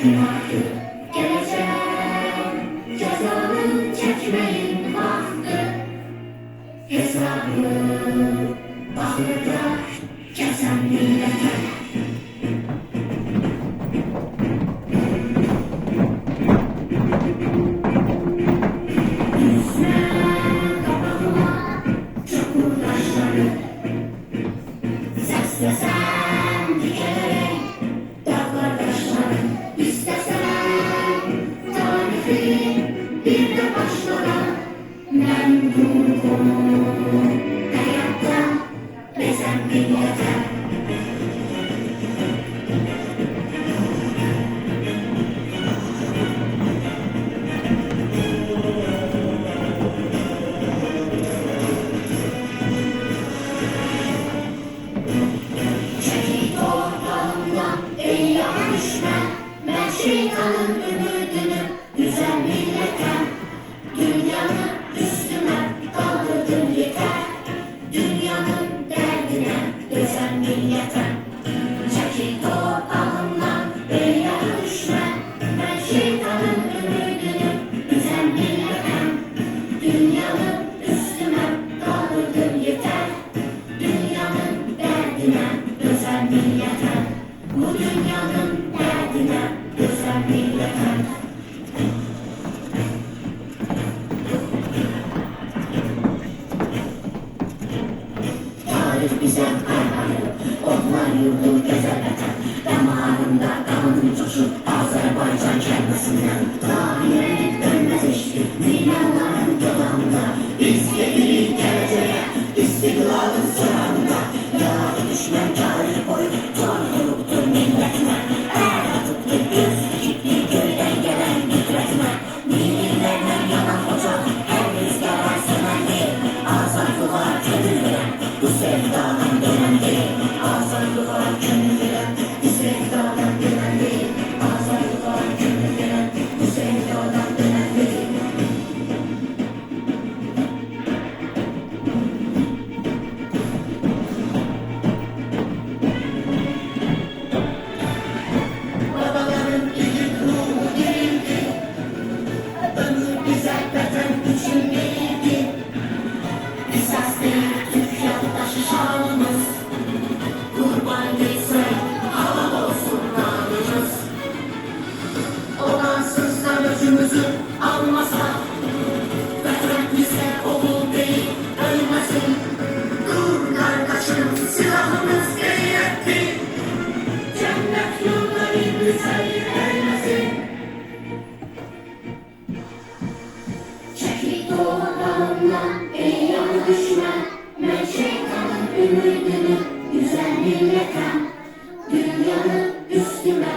mahkum. Geleceğim cezanı çekmeyin hakkı. Hesabı bakırda kesen millete. Yüzme kapatma çukurdaşları. Seslesen dikerek dağlar taşları. İstesen tarifi bir de başlara. Memnun hayatta bezen millete. Çekil toprağından ey yana düşme. Ben şeytanın ümidini güzel millete. Dünyanın üstüne kaldırdın yeter. Dünyanın derdine özen millete. Çekil toprağından ey yana düşme. Ben şeytanın ümidini güzel millete. Dünyanın üstüne kaldırdın yeter. Dünyanın derdine özel millete. Bu dünyanın derdine özel millete. Tarih bize kaynağı, onlar yurdu gezeleten. Damarında kanın coşup Azerbaycan kendisinden. Tarihe dönmez eşlik, dünyaların yolunda. Biz geri geleceğe, istiklalın sıranda. Yaralı düşman tarih boyu, tarih oluptur milletine. Eğer atıptır göz dikipli gölden gelen nükretine. Milletlerine yanan hoca, her rüzgara sönen değil. Azatlığa gönül veren, bu sevdadan dönen değil. Azatlığa gönül veren, bu sevdadan dönen değil. Azatlığa gönül veren, bu sevdadan dönen değil. Babaların ilik ruhu dirildi. Ömür bize beden düşünmeydi. Esas değil Türk yurttaşı şanımız. Kurban gitse hava olsun namımız. Olansızlar özümüzü almasa. Vatan bize oğul değil ölmesin. Dur kardeşim silahımız geriyetti. Cennet yolları bize eylesin. Çekil doğandan ey yana düşme. Ben şeytanın ümidini güzel millete. Dünyanın üstüne